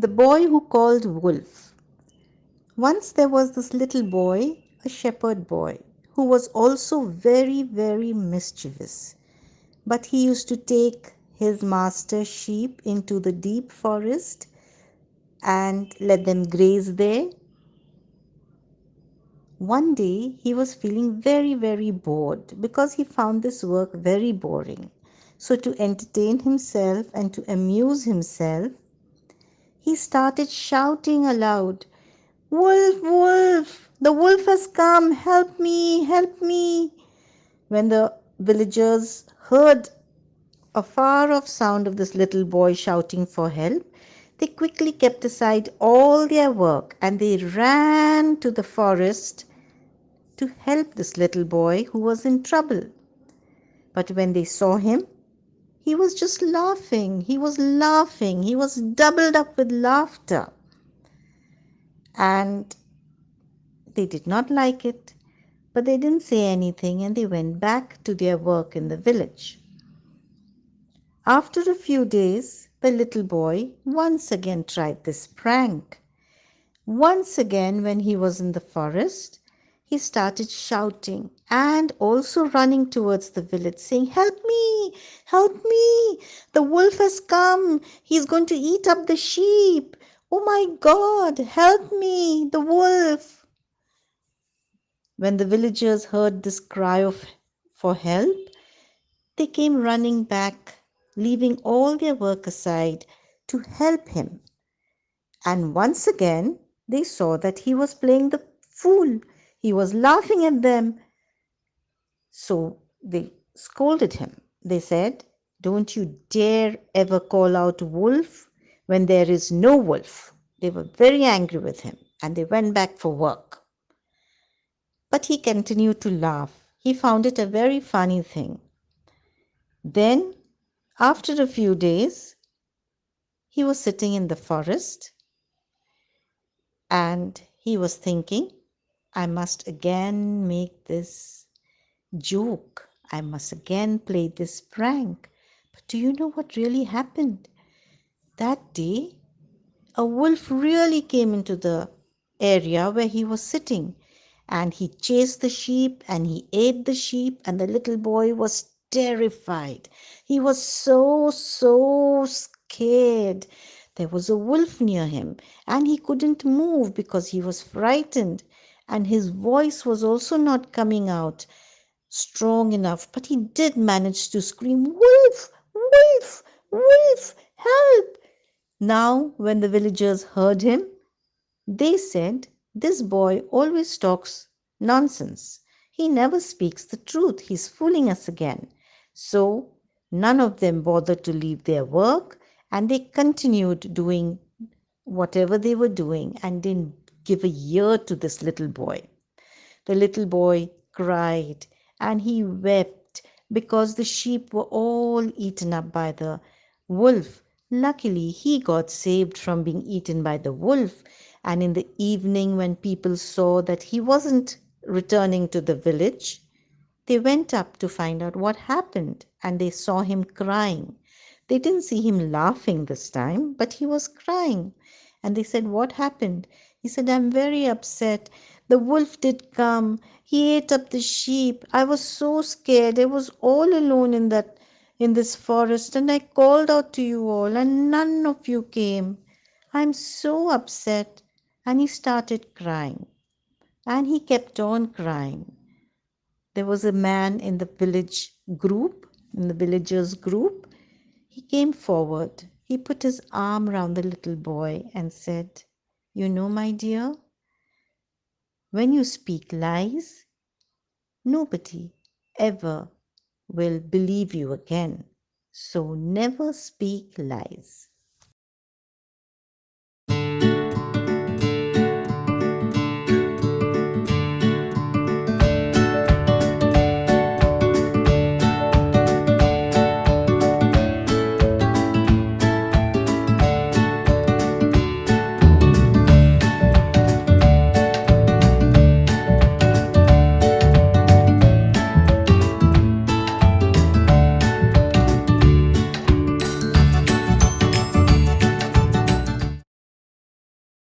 The boy who called wolf. Once there was this little boy, a shepherd boy, who was also very, very mischievous. But he used to take his master's sheep into the deep forest and let them graze there. One day he was feeling very, very bored because he found this work very boring. So, to entertain himself and to amuse himself, he started shouting aloud, "Wolf, wolf! The wolf has come! Help me! Help me!" When the villagers heard a far off sound of this little boy shouting for help, they quickly kept aside all their work and they ran to the forest to help this little boy who was in trouble. But when they saw him, he was just laughing. He was laughing. He was doubled up with laughter. And they did not like it, but they didn't say anything and they went back to their work in the village. After a few days, the little boy once again tried this prank. Once again, when he was in the forest, he started shouting and also running towards the village, saying, "Help me! Help me! The wolf has come! He's going to eat up the sheep! Oh my God! Help me! The wolf!" When the villagers heard this cry for help, they came running back, leaving all their work aside to help him. And once again, they saw that he was playing the fool. He was laughing at them. So they scolded him. They said, "Don't you dare ever call out wolf when there is no wolf." They were very angry with him and they went back for work. But he continued to laugh. He found it a very funny thing. Then, after a few days, he was sitting in the forest and he was thinking, "I must again make this joke. I must again play this prank." But do you know what really happened? That day, a wolf really came into the area where he was sitting and he chased the sheep and he ate the sheep, and the little boy was terrified. He was so scared. There was a wolf near him and he couldn't move because he was frightened, and his voice was also not coming out strong enough, but he did manage to scream, "Wolf! Wolf! Wolf! Help!" Now, when the villagers heard him, they said, "This boy always talks nonsense. He never speaks the truth. He's fooling us again." So, none of them bothered to leave their work and they continued doing whatever they were doing and didn't give a ear to this little boy. The little boy cried and he wept because the sheep were all eaten up by the wolf. Luckily, he got saved from being eaten by the wolf. And in the evening, when people saw that he wasn't returning to the village, they went up to find out what happened and they saw him crying. They didn't see him laughing this time, but he was crying. And they said, "What happened?" He said, "I'm very upset. The wolf did come. He ate up the sheep. I was so scared. I was all alone in this forest and I called out to you all and none of you came. I'm so upset." And he started crying. And he kept on crying. There was a man in the villagers group. He came forward. He put his arm round the little boy and said, "You know, my dear, when you speak lies, nobody ever will believe you again. So never speak lies."